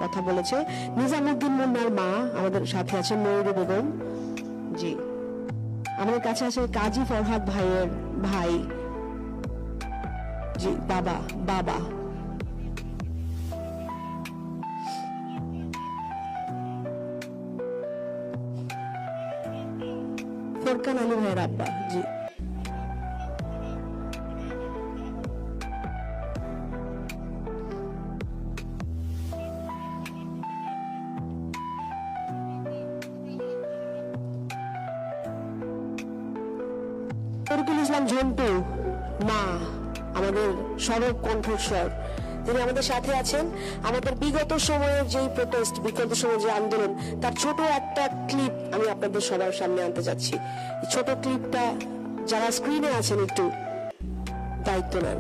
কথা বলেছে। নিজামুদ্দিন মুন্নার মা আমাদের সাথে আছেন ময়ূরী বেগম জি। আমাদের কাছে আছে কাজী ফরহাদ ভাইয়ের ভাই জি, বাবা বাবা ফোরকান আলী ভাইয়ের আব্বা জি। তরিকুল ইসলাম ঝন্টু মা আমাদের সরব কণ্ঠস্বর, তিনি আমাদের সাথে আছেন। আমাদের বিগত সময়ের যে প্রোটেস্ট, বিগত সময়ের যে আন্দোলন, তার ছোট একটা ক্লিপ আমি আপনাদের সবার সামনে আনতে যাচ্ছি। ছোট ক্লিপটা যারা স্ক্রিনে আছেন একটু দায়িত্ব নেন।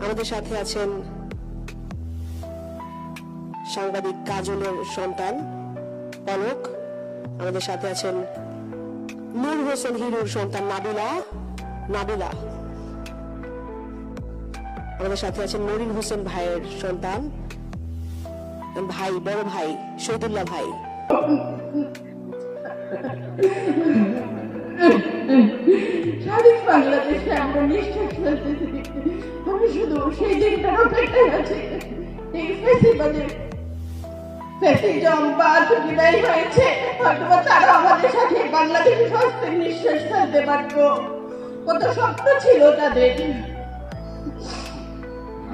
আমাদের সাথে আছেন সাংবাদিক কাজলের সন্তান পলক, আমাদের সাথে আছেন নূর হোসেন হিরুর সন্তান নাবিলা, আমাদের সাথে আছেন মরিন হোসেন ভাইয়ের সন্তান ভাই, বড় ভাই শহীদুল্লাহ ভাই। স্বাধীন বাংলাদেশে আমরা নিঃশ্বাস ফেলতেছি, আমি শুধু সেই দিনটার অপেক্ষায় আছি। এই ফেসিবাদের ফ্যাসিজম বা বিদায় হয়েছে, হয়তো তারা আমাদের সাথে বাংলাদেশে স্বস্তির নিঃশ্বাস ফেলতে পারত। কত স্বপ্ন ছিল তাদের,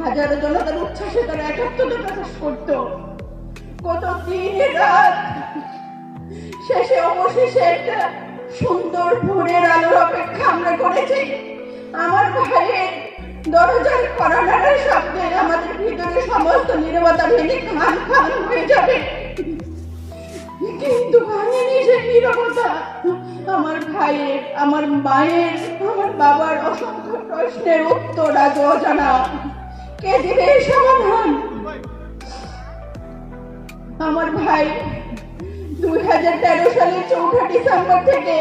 হাজারো জনতার উচ্ছ্বাসে তারা একাত্মতা প্রকাশ করত। কত দিন রাত শেষে অবশেষে একটা সুন্দর ভোরের আলোর অপেক্ষা আমরা করেছি। আমার ভাইয়ের দরজার করানার শব্দে আমাদের ভিতরে সমস্ত নীরবতা ভেঙে খান খান হয়ে যাবে, কিন্তু ভাঙেনি সে নীরবতা। আমার ভাইয়ের, আমার মায়ের, আমার বাবার অসংখ্য প্রশ্নের উত্তর আজ অজানা। কে দিবে সমাধান? আমার ভাই 2013 সালের 4 ডিসেম্বর থেকে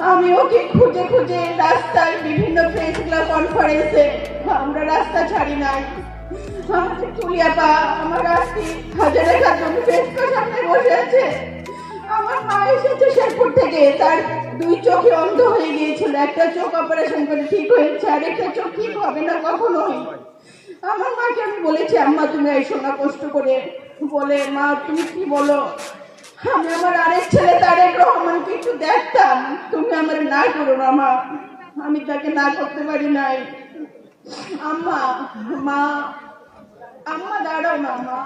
আমি ওকে খুঁজে খুঁজে রাস্তায় বিভিন্ন প্রেস ক্লাব কনফারেন্সে, আমরা রাস্তা ছাড়ি নাই। আমাদের চুলিয়াপা, আমার আস্তি হাজারে খাতুন প্রেসের সামনে বসে আছে। আমার মা এসেছে শেরপুর থেকে, তার 2 চোখে অন্ধ হয়ে গিয়েছিল, একটা চোখ অপারেশন করে ঠিক হয়েছে, আর একটা চোখ ঠিক হবে না কখনোই। আমার মাকে আমি বলেছি, আম্মা তুমি এসো না কষ্ট করে। বলে, মা তুমি কি বলো? আমি আমার আরেক ছেলে তারেক রহমানকে একটু দেখতাম, তুমি আমার না করো না মা। আমি তাকে না করতে পারি নাই। আম্মা, মা, আম্মা দাঁড়াও না মা।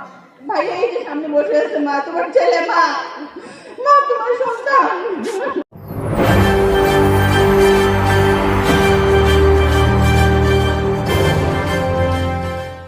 ভাই এই যে সামনে বসে আছে, মা তোমার ছেলে, মা, মা তোমার সন্তান।